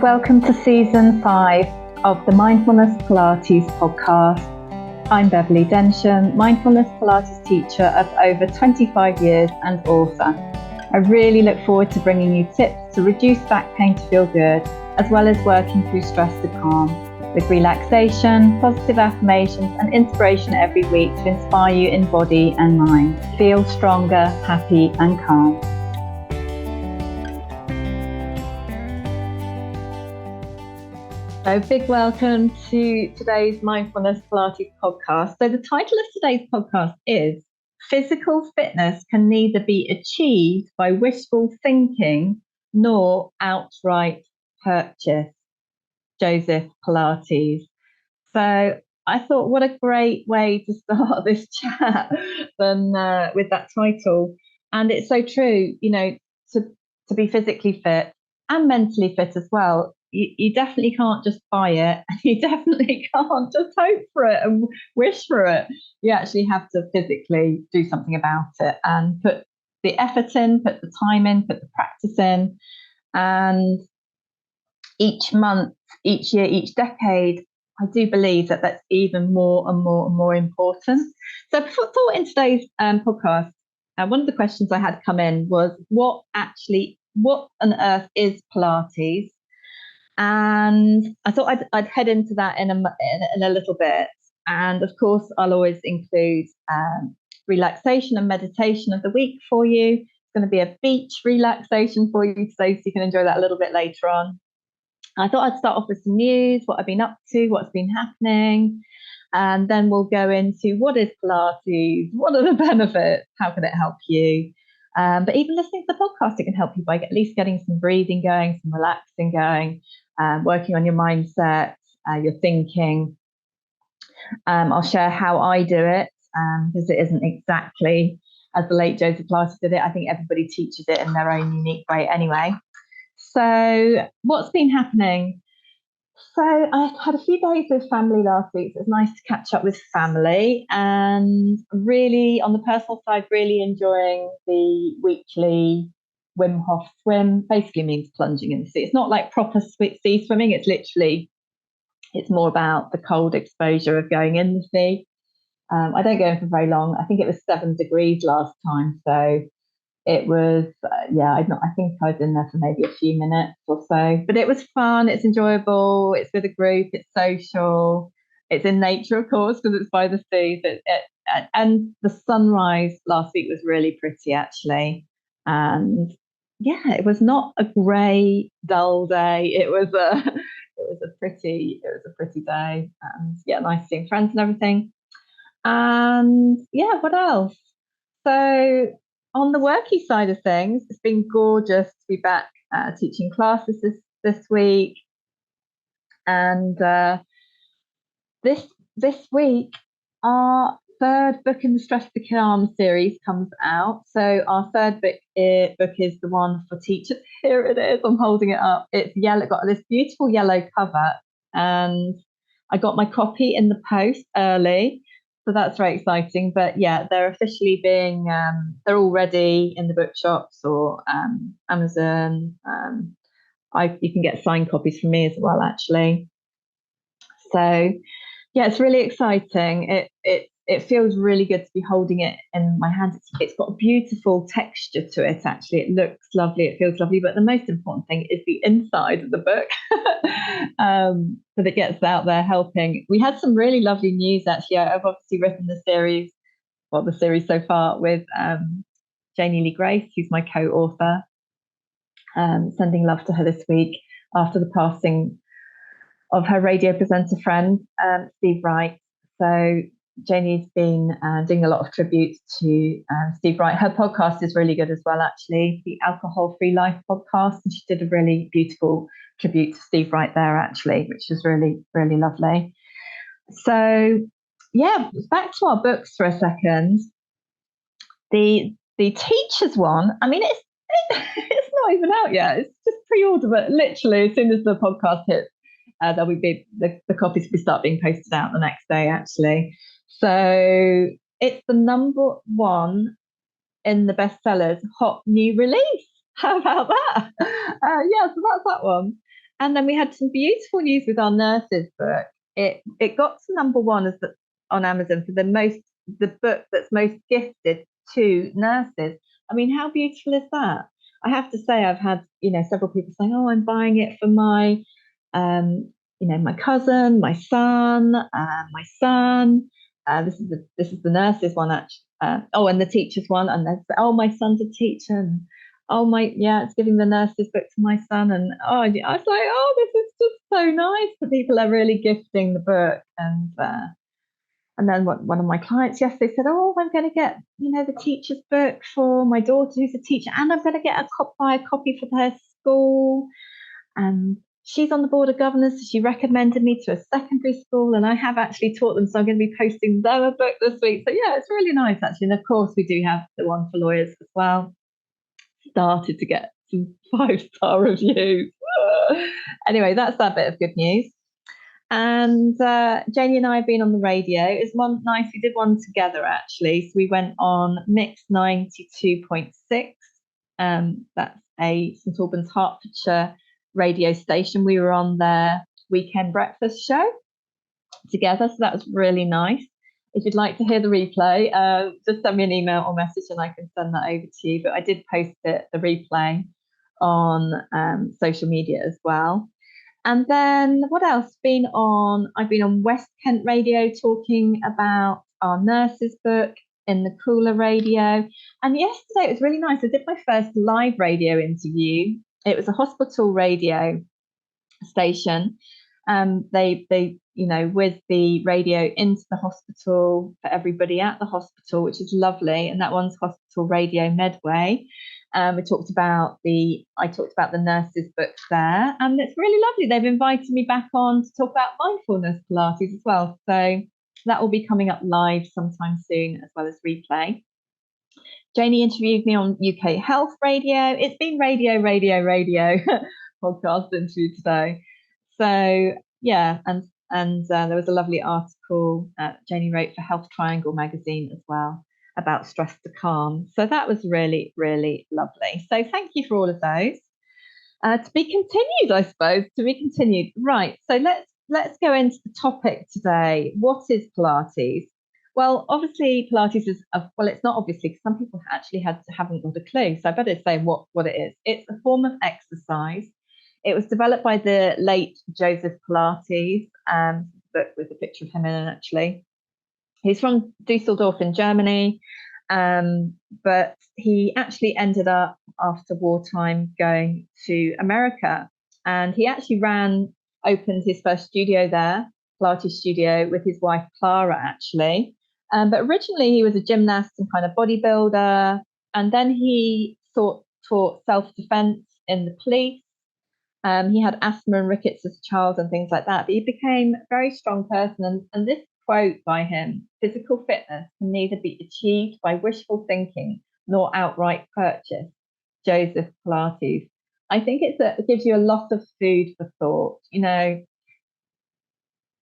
Welcome to season 5 of the Mindfulness Pilates podcast. I'm Beverly Densham, Mindfulness Pilates teacher of over 25 years and author. I really look forward to bringing you tips to reduce back pain to feel good, as well as working through stress to calm, with relaxation, positive affirmations and inspiration every week to inspire you in body and mind. Feel stronger, happy and calm. So big welcome to today's Mindfulness Pilates podcast. So the title of today's podcast is Physical Fitness Can Neither Be Achieved by Wishful Thinking Nor Outright Purchase, Joseph Pilates. So I thought what a great way to start this chat than with that title. And it's so true, you know, to be physically fit and mentally fit as well. You definitely can't just buy it. You definitely can't just hope for it and wish for it. You actually have to physically do something about it and put the effort in, put the time in, put the practice in. And each month, each year, each decade, I do believe that that's even more and more and more important. So I thought in today's podcast, one of the questions I had come in was what on earth is Pilates? And I thought I'd head into that in a little bit. And of course, I'll always include relaxation and meditation of the week for you. It's going to be a beach relaxation for you today, so you can enjoy that a little bit later on. I thought I'd start off with some news, what I've been up to, what's been happening. And then we'll go into what is Pilates, what are the benefits, how can it help you? But even listening to the podcast, it can help you by at least getting some breathing going, some relaxing going, working on your mindset, your thinking. I'll share how I do it, because it isn't exactly as the late Joseph Pilates did it. I think everybody teaches it in their own unique way anyway. So what's been happening? So I had a few days with family last week. So it was nice to catch up with family, and really on the personal side, really enjoying the weekly Wim Hof swim. Basically means plunging in the sea. It's not like proper sea swimming. It's more about the cold exposure of going in the sea. I don't go in for very long. I think it was 7 degrees last time. So it was, I think I was in there for maybe a few minutes or so, but it was fun. It's enjoyable. It's with a group. It's social. It's in nature, of course, because it's by the sea. And the sunrise last week was really pretty, actually. And yeah, it was not a grey, dull day. It was a pretty day. And yeah, nice seeing friends and everything. And yeah, what else? So on the worky side of things, it's been gorgeous to be back teaching classes this week. And this week, our third book in the Stress to Calm series comes out. So our third book is the one for teachers. Here it is. I'm holding it up. It's yellow. Got this beautiful yellow cover, and I got my copy in the post early. So that's very exciting. But yeah, they're officially they're already in the bookshops or Amazon. You can get signed copies from me as well, actually. So yeah, it's really exciting. It feels really good to be holding it in my hands. It's got a beautiful texture to it, actually. It looks lovely. It feels lovely. But the most important thing is the inside of the book. So that gets out there helping. We had some really lovely news, actually. I've obviously written the series so far with Janie Lee Grace, who's my co-author. Sending love to her this week after the passing of her radio presenter friend, Steve Wright. So Janie's been doing a lot of tributes to Steve Wright. Her podcast is really good as well, actually, the Alcohol Free Life podcast. And she did a really beautiful tribute to Steve Wright there, actually, which was really, really lovely. So yeah, back to our books for a second. The teachers one, I mean, it's not even out yet. It's just pre-order, but literally as soon as the podcast hits, there'll be the copies will start being posted out the next day, actually. So it's the number 1 in the bestsellers hot new release. How about that? So that's that one. And then we had some beautiful news with our nurses book. It got to number one on Amazon for the book that's most gifted to nurses. I mean, how beautiful is that? I have to say, I've had several people saying, "Oh, I'm buying it for my my cousin, my son, my son." This is the nurses one actually. And the teachers one, and they say, "Oh, my son's a teacher." And, oh my, yeah, it's giving the nurses book to my son, and I was like, oh, this is just so nice that people are really gifting the book. And then one of my clients yesterday said, "Oh, I'm going to get the teacher's book for my daughter who's a teacher, and I'm going to get buy a copy for her school." And she's on the board of governors, so she recommended me to a secondary school, and I have actually taught them, so I'm going to be posting them a book this week. So yeah, it's really nice actually. And of course, we do have the one for lawyers as well. Started to get some 5-star reviews. Anyway, that's that bit of good news. And Janie and I have been on the radio. It's one nice. We did one together actually. So we went on Mix 92.6. That's a St Albans, Hertfordshire radio station. We were on their weekend breakfast show together, so that was really nice. If you'd like to hear the replay, just send me an email or message and I can send that over to you. But I did post the replay on social media as well. And then what else? I've been on West Kent Radio talking about our nurses book in the Cooler Radio. And yesterday it was really nice. I did my first live radio interview. It was a hospital radio station. They with the radio into the hospital for everybody at the hospital, which is lovely. And that one's Hospital Radio Medway. I talked about the nurses books there, and it's really lovely. They've invited me back on to talk about mindfulness Pilates as well. So that will be coming up live sometime soon, as well as replay. Janie interviewed me on UK Health Radio. It's been radio podcast interview today. So yeah, and there was a lovely article Janie wrote for Health Triangle magazine as well about stress to calm. So that was really, really lovely. So thank you for all of those. To be continued, I suppose. To be continued. Right. So let's go into the topic today. What is Pilates? Well, obviously, Pilates is it's not obviously, because some people actually haven't got a clue. So I better say what it is. It's a form of exercise. It was developed by the late Joseph Pilates, book with a picture of him in it, actually. He's from Dusseldorf in Germany, but he actually ended up after wartime going to America, and he actually opened his first studio there, Pilates studio, with his wife Clara actually. But originally he was a gymnast and kind of bodybuilder, and then he taught self-defense in the police. He had asthma and rickets as a child and things like that, but he became a very strong person. And this quote by him: "Physical fitness can neither be achieved by wishful thinking nor outright purchase." Joseph Pilates. I think it gives you a lot of food for thought.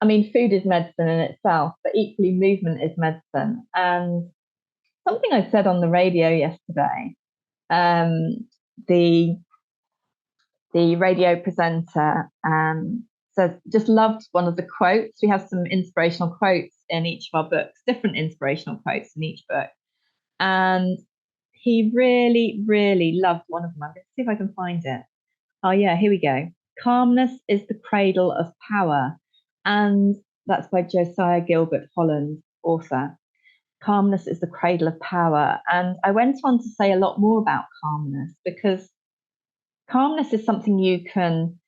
I mean, food is medicine in itself, but equally movement is medicine. And something I said on the radio yesterday, the radio presenter just loved one of the quotes. We have some inspirational quotes in each of our books, different inspirational quotes in each book. And he really, really loved one of them. Let's see if I can find it. Oh, yeah, here we go. "Calmness is the cradle of power." And that's by Josiah Gilbert Holland, author. Calmness is the cradle of power. And I went on to say a lot more about calmness, because calmness is something you can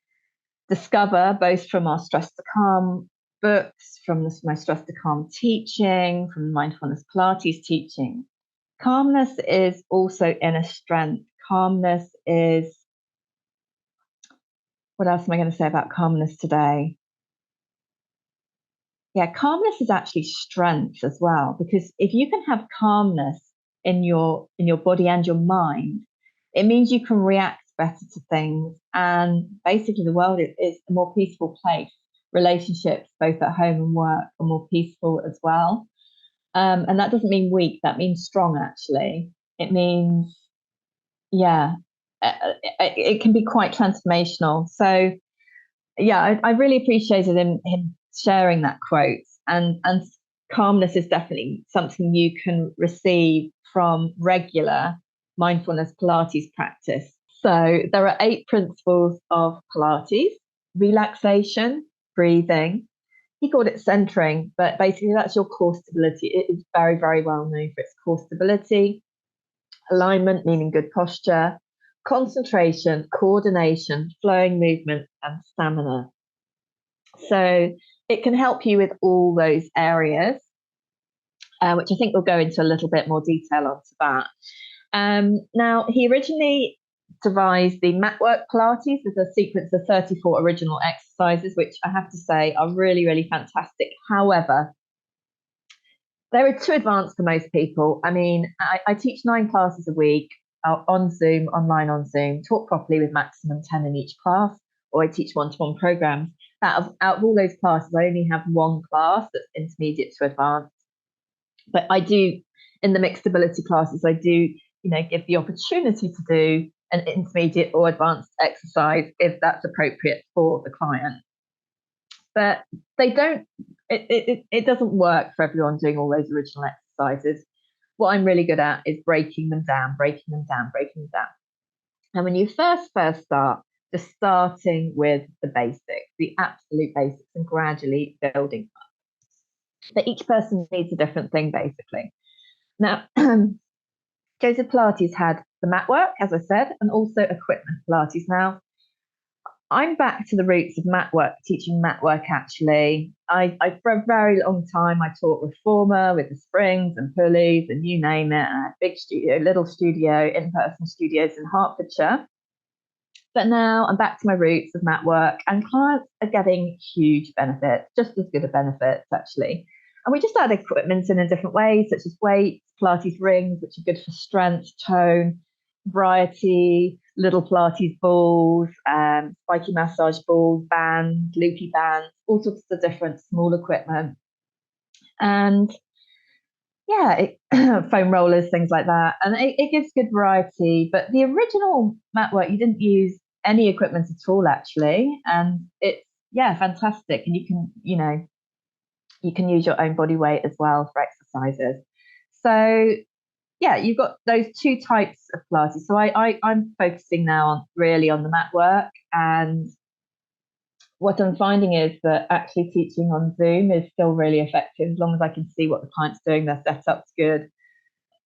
discover both from our Stress to Calm books, from my Stress to Calm teaching, from Mindfulness Pilates teaching. Calmness is also inner strength. Calmness is, what else am I going to say about calmness today? Yeah, calmness is actually strength as well, because if you can have calmness in your body and your mind, it means you can react better to things, and basically the world is a more peaceful place. Relationships both at home and work are more peaceful as well, and that doesn't mean weak, that means strong. Actually, it means, yeah, it can be quite transformational. So yeah, I really appreciated him sharing that quote. And calmness is definitely something you can receive from regular mindfulness Pilates practice. So there are 8 principles of Pilates: relaxation, breathing. He called it centering, but basically that's your core stability. It is very, very well known for its core stability. Alignment, meaning good posture, concentration, coordination, flowing movement, and stamina. So it can help you with all those areas, which I think we'll go into a little bit more detail onto that. Now, he originally devised the Matwork Pilates as a sequence of 34 original exercises, which I have to say are really, really fantastic. However, they were too advanced for most people. I mean, I teach 9 classes a week on Zoom, online on Zoom, taught properly with maximum 10 in each class, or I teach one-to-one programs. Out of all those classes, I only have one class that's intermediate to advanced. But I do, in the mixed ability classes, I do, give the opportunity to do an intermediate or advanced exercise if that's appropriate for the client. But they don't, it doesn't work for everyone doing all those original exercises. What I'm really good at is breaking them down, breaking them down, breaking them down. And when you first start, just starting with the basics, the absolute basics, and gradually building up. But each person needs a different thing, basically. Now, Joseph Pilates had the mat work, as I said, and also equipment Pilates. Now, I'm back to the roots of mat work, teaching mat work actually. For a very long time, I taught reformer with the springs and pulleys and you name it, big studio, little studio, in-person studios in Hertfordshire. But now I'm back to my roots of mat work, and clients are getting huge benefits, just as good a benefits actually. And we just add equipment in different ways, such as weights, Pilates rings, which are good for strength, tone, variety, little Pilates balls, spiky massage balls, bands, loopy bands, all sorts of different small equipment. And yeah, foam rollers, things like that. And it gives good variety. But the original mat work, you didn't use any equipment at all, actually. And it's, yeah, fantastic. And you can use your own body weight as well for exercises. So yeah, you've got those 2 types of Pilates. So I'm focusing now really on the mat work. And what I'm finding is that actually teaching on Zoom is still really effective as long as I can see what the client's doing, their setup's good.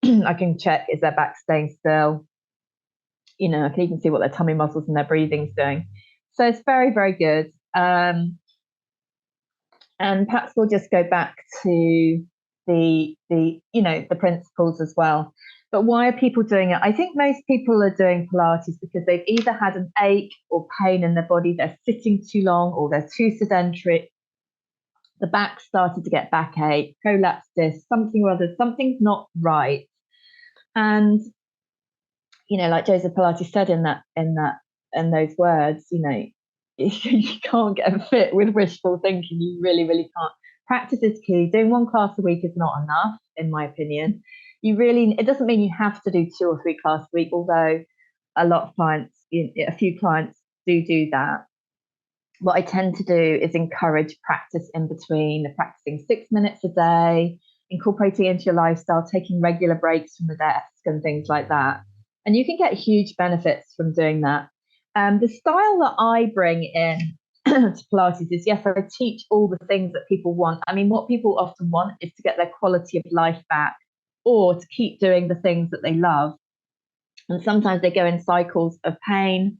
I can check, is their back staying still? I can even see what their tummy muscles and their breathing's doing. So it's very, very good. And perhaps we'll just go back to the principles as well. But why are people doing it? I think most people are doing Pilates because they've either had an ache or pain in their body, they're sitting too long, or they're too sedentary. The back started to get backache, prolapse disc, something or other, something's not right. And like Joseph Pilates said in those words, you can't get fit with wishful thinking. You really, really can't. Practice is key. Doing 1 class a week is not enough, in my opinion. It doesn't mean you have to do 2 or 3 classes a week, although a few clients do that. What I tend to do is encourage practice in between, practicing 6 minutes a day, incorporating into your lifestyle, taking regular breaks from the desk and things like that. And you can get huge benefits from doing that. The style that I bring in to Pilates is, yes, I teach all the things that people want. I mean, what people often want is to get their quality of life back or to keep doing the things that they love. And sometimes they go in cycles of pain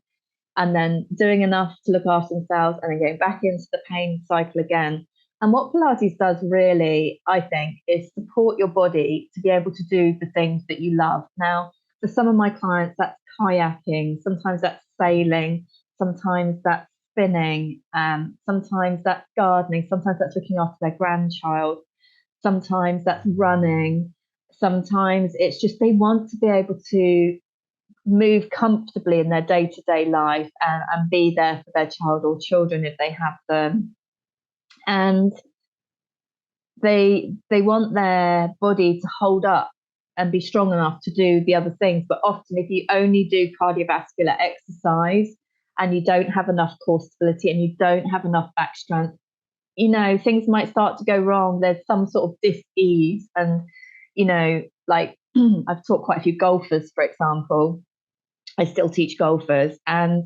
and then doing enough to look after themselves and then going back into the pain cycle again. And what Pilates does really, I think, is support your body to be able to do the things that you love. Now, for some of my clients, that's kayaking, sometimes that's sailing, sometimes that's spinning, sometimes that's gardening, sometimes that's looking after their grandchild, sometimes that's running, sometimes it's just they want to be able to move comfortably in their day-to-day life and be there for their child or children if they have them. And they want their body to hold up and be strong enough to do the other things. But often if you only do cardiovascular exercise and you don't have enough core stability and you don't have enough back strength, things might start to go wrong. There's some sort of dis-ease. And, like I've taught quite a few golfers, for example. I still teach golfers and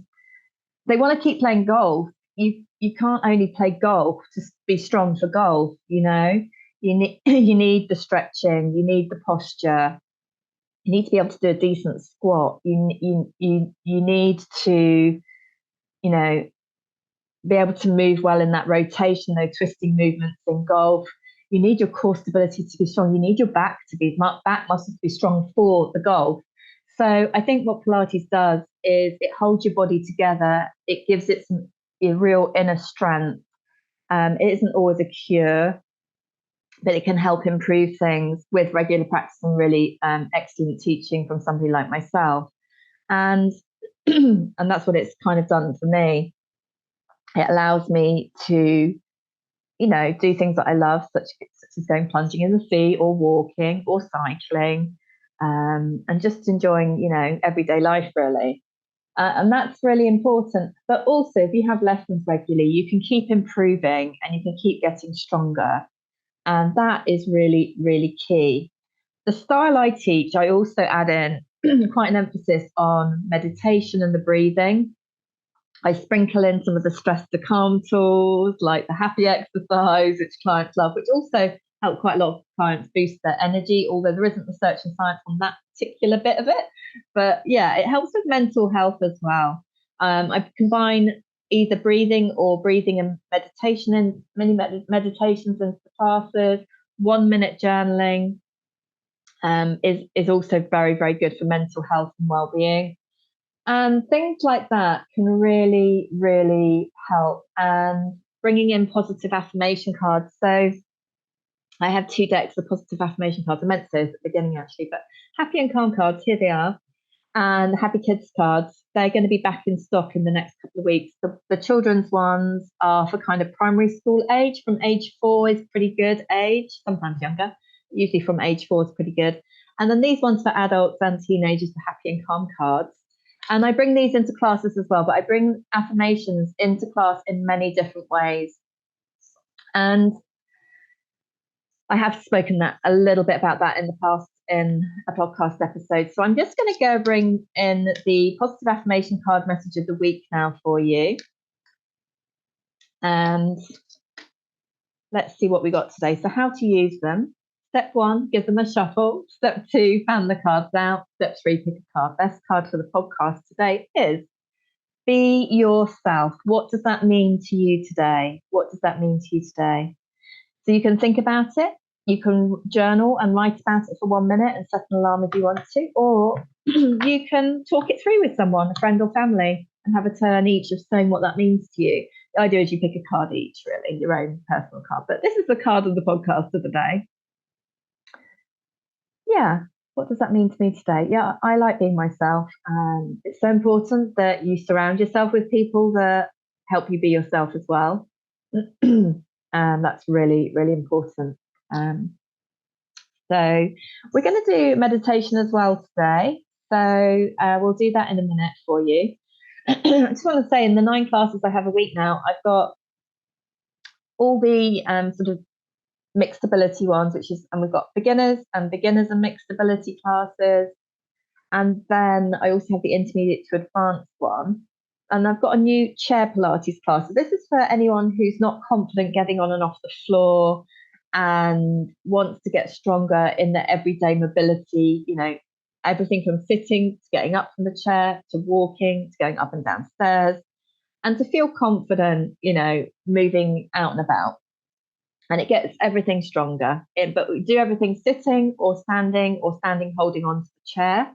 they want to keep playing golf. You can't only play golf to be strong for golf, You need you need the stretching, you need the posture, you need to be able to do a decent squat. You need to, be able to move well in that rotation, those twisting movements in golf. You need your core stability to be strong. You need your back muscles to be strong for the golf. So I think what Pilates does is it holds your body together. It gives it some real inner strength. It isn't always a cure, but it can help improve things with regular practice and really excellent teaching from somebody like myself. And and that's what it's kind of done for me. It allows me to, do things that I love, such as going plunging in the sea or walking or cycling, and just enjoying, everyday life really. And that's really important. But also, if you have lessons regularly, you can keep improving and you can keep getting stronger. And that is really, really key. The style I teach, I also add in quite an emphasis on meditation and the breathing. I sprinkle in some of the stress to calm tools like the happy exercise, which clients love, which also help quite a lot of clients boost their energy, although there isn't research and science on that particular bit of it. But yeah, it helps with mental health as well. I combine either breathing and meditation in many meditations and classes. 1 minute journaling is also very, very good for mental health and well-being. And things like that can really, really help. And bringing in positive affirmation cards. So I have 2 decks of positive affirmation cards. I meant to say at the beginning, actually, but happy and calm cards, here they are. And happy kids cards, they're going to be back in stock in the next couple of weeks. The children's ones are for kind of primary school age. From age 4 is pretty good age, sometimes younger. Usually from age 4 is pretty good. And then these ones for adults and teenagers, the happy and calm cards. And I bring these into classes as well, but I bring affirmations into class in many different ways. And I have spoken that a little bit about that in the past in a podcast episode. So I'm just going to go bring in the positive affirmation card message of the week now for you. And let's see what we got today. So how to use them. Step 1, give them a shuffle. Step 2, fan the cards out. Step 3, pick a card. Best card for the podcast today is be yourself. What does that mean to you today? What does that mean to you today? So you can think about it. You can journal and write about it for 1 minute and set an alarm if you want to, or you can talk it through with someone, a friend or family, and have a turn each of saying what that means to you. The idea is you pick a card each, really, your own personal card. But this is the card of the podcast of the day. Yeah, what does that mean to me today? Yeah, I like being myself. It's so important that you surround yourself with people that help you be yourself as well. And that's really, really important. So we're going to do meditation as well today. So we'll do that in a minute for you. I just want to say in the 9 classes I have a week now, I've got all the sort of mixed ability ones, and we've got beginners and mixed ability classes. And then I also have the intermediate to advanced one. And I've got a new chair Pilates class. So this is for anyone who's not confident getting on and off the floor and wants to get stronger in their everyday mobility, everything from sitting to getting up from the chair to walking to going up and down stairs, and to feel confident, moving out and about. And it gets everything stronger. But we do everything sitting or standing holding onto the chair.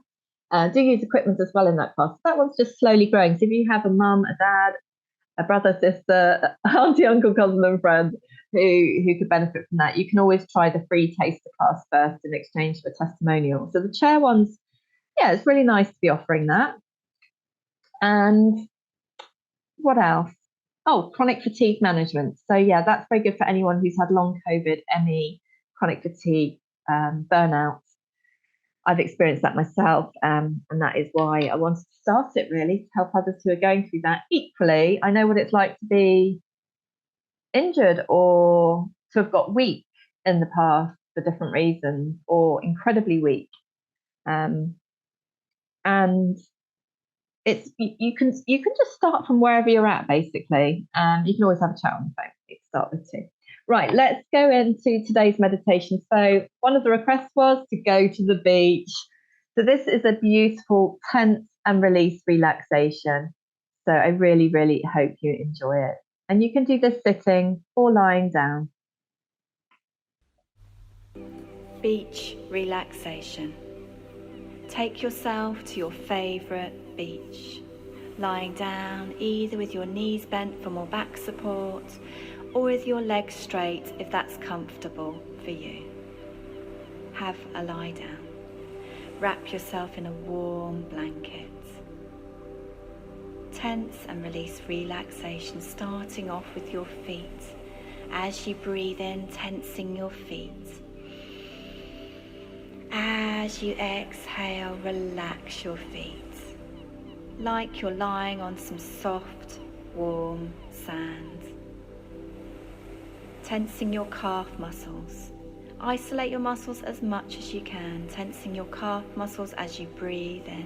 Do use equipment as well in that class. That one's just slowly growing. So if you have a mum, a dad, a brother, sister, auntie, uncle, cousin, and friend who could benefit from that, you can always try the free taster class first in exchange for a testimonial. So the chair ones, yeah, it's really nice to be offering that. And what else? Oh, chronic fatigue management. So yeah, that's very good for anyone who's had long COVID, ME, chronic fatigue, burnout. I've experienced that myself, and that is why I wanted to start it, really, to help others who are going through that. Equally, I know what it's like to be injured or to have got weak in the past for different reasons, or incredibly weak. And it's you can just start from wherever you're at, basically. You can always have a chat on the phone to start with too. Right, let's go into today's meditation. So one of the requests was to go to the beach. So this is a beautiful tense and release relaxation. So I really, really hope you enjoy it. And you can do this sitting or lying down. Beach relaxation. Take yourself to your favourite beach, lying down either with your knees bent for more back support or with your legs straight if that's comfortable for you. Have a lie down. Wrap yourself in a warm blanket. Tense and release relaxation, starting off with your feet. As you breathe in, tensing your feet. As you exhale, relax your feet, like you're lying on some soft, warm sand. Tensing your calf muscles. Isolate your muscles as much as you can, tensing your calf muscles as you breathe in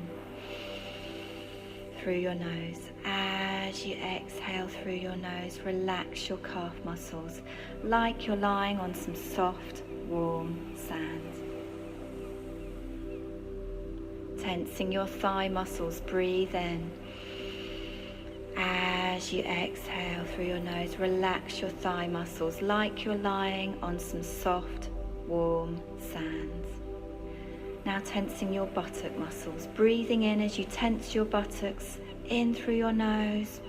through your nose. As you exhale through your nose, relax your calf muscles, like you're lying on some soft, warm sand. Tensing your thigh muscles, breathe in. As you exhale through your nose, relax your thigh muscles like you're lying on some soft, warm sand. Now tensing your buttock muscles, breathing in as you tense your buttocks in through your nose.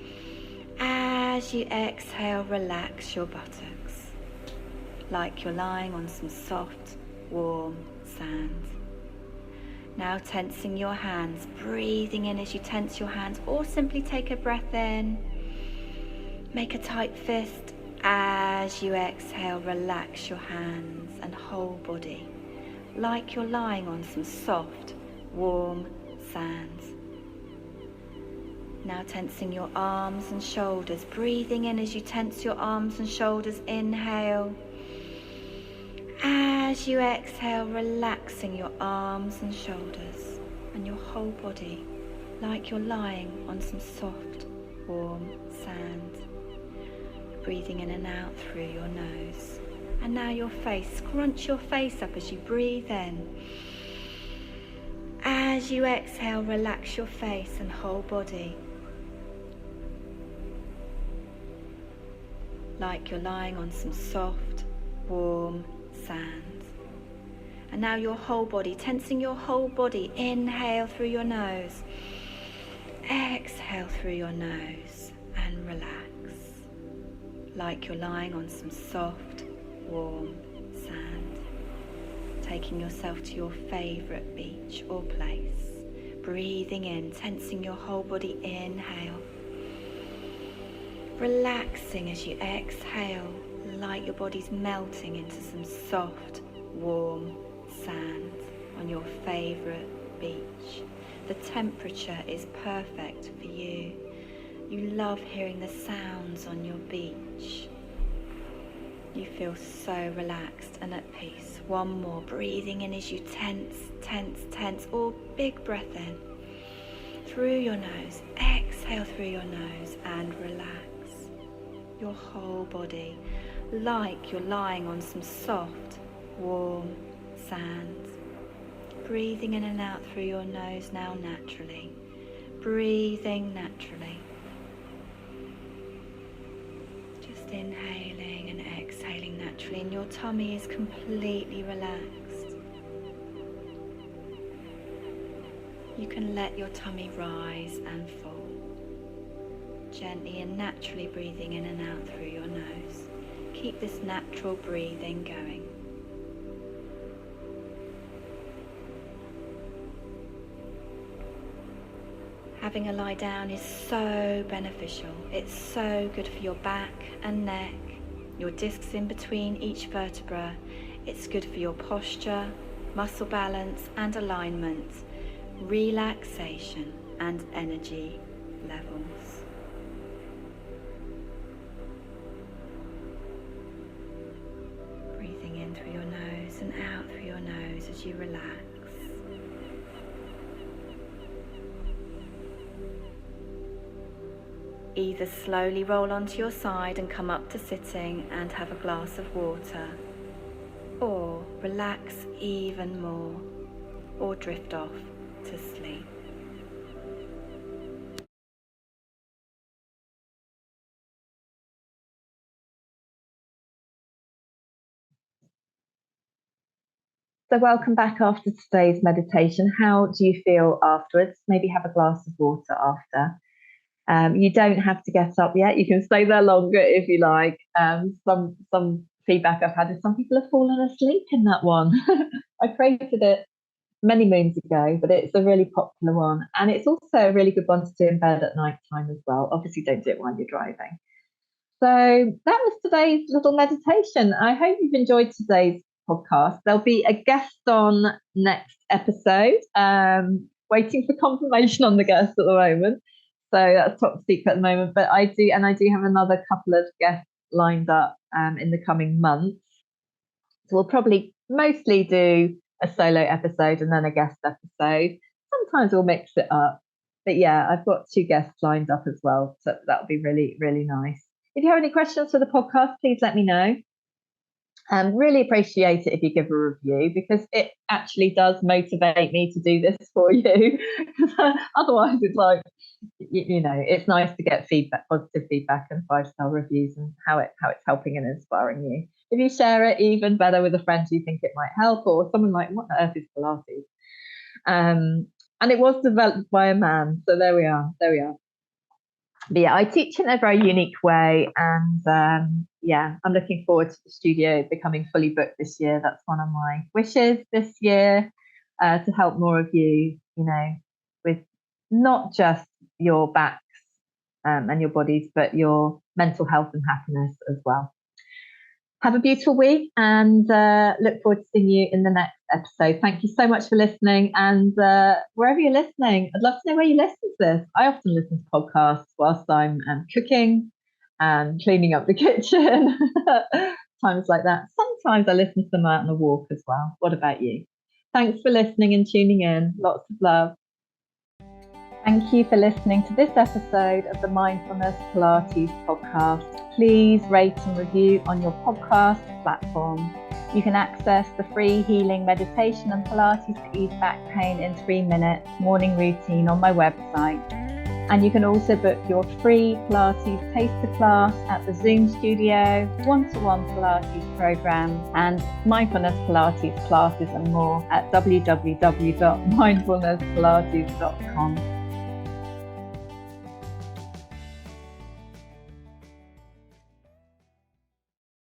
As you exhale, relax your buttocks like you're lying on some soft, warm sand. Now tensing your hands, breathing in as you tense your hands, or simply take a breath in. Make a tight fist. As you exhale, relax your hands and whole body, like you're lying on some soft, warm sand. Now tensing your arms and shoulders, breathing in as you tense your arms and shoulders, inhale. As you exhale, relaxing your arms and shoulders and your whole body, like you're lying on some soft, warm sand. Breathing in and out through your nose. And now your face, scrunch your face up as you breathe in. As you exhale, relax your face and whole body, like you're lying on some soft, warm sand. And now your whole body, tensing your whole body. Inhale through your nose, exhale through your nose, and relax, like you're lying on some soft, warm sand. Taking yourself to your favourite beach or place. Breathing in, tensing your whole body. Inhale. Relaxing as you exhale, like your body's melting into some soft, warm sand on your favourite beach. The temperature is perfect for you. You love hearing the sounds on your beach. You feel so relaxed and at peace. One more, breathing in as you tense, tense, tense, or big breath in through your nose, exhale through your nose, and relax your whole body, like you're lying on some soft, warm sand. Breathing in and out through your nose now naturally. Breathing naturally. Just inhaling and exhaling naturally, and your tummy is completely relaxed. You can let your tummy rise and fall. Gently and naturally breathing in and out through your nose. Keep this natural breathing going. Having a lie down is so beneficial. It's so good for your back and neck, your discs in between each vertebra. It's good for your posture, muscle balance and alignment, relaxation and energy levels. Breathing in through your nose and out through your nose as you relax. Either slowly roll onto your side and come up to sitting and have a glass of water, or relax even more, or drift off to sleep. So welcome back after today's meditation. How do you feel afterwards? Maybe have a glass of water after. You don't have to get up yet. You can stay there longer if you like. Some feedback I've had is some people have fallen asleep in that one. I created it many moons ago, but it's a really popular one. And it's also a really good one to do in bed at night time as well. Obviously, don't do it while you're driving. So that was today's little meditation. I hope you've enjoyed today's podcast. There'll be a guest on next episode. Waiting for confirmation on the guest at the moment. So that's top secret at the moment. But I do have another couple of guests lined up in the coming months. So we'll probably mostly do a solo episode and then a guest episode. Sometimes we'll mix it up. But yeah, I've got 2 guests lined up as well. So that'll be really, really nice. If you have any questions for the podcast, please let me know. Really appreciate it if you give a review, because it actually does motivate me to do this for you. Otherwise, it's like, it's nice to get feedback, positive feedback, and 5-star reviews, and how it's helping and inspiring you. If you share it, even better, with a friend who think it might help, or someone like, what on earth is Pilates? And it was developed by a man, so there we are. But yeah, I teach in a very unique way, and I'm looking forward to the studio becoming fully booked this year. That's one of my wishes this year, to help more of you, with not just your backs and your bodies, but your mental health and happiness as well. Have a beautiful week, and look forward to seeing you in the next episode. Thank you so much for listening, and wherever you're listening, I'd love to know where you listen to this. I often listen to podcasts whilst I'm cooking and cleaning up the kitchen, times like that. Sometimes I listen to them out on a walk as well. What about you? Thanks for listening and tuning in. Lots of love. Thank you for listening to this episode of the Mindfulness Pilates podcast. Please rate and review on your podcast platform. You can access the free healing meditation and Pilates to ease back pain in 3 minutes morning routine on my website. And you can also book your free Pilates taster class at the Zoom studio, one-to-one Pilates program, and mindfulness Pilates classes and more at www.mindfulnesspilates.com.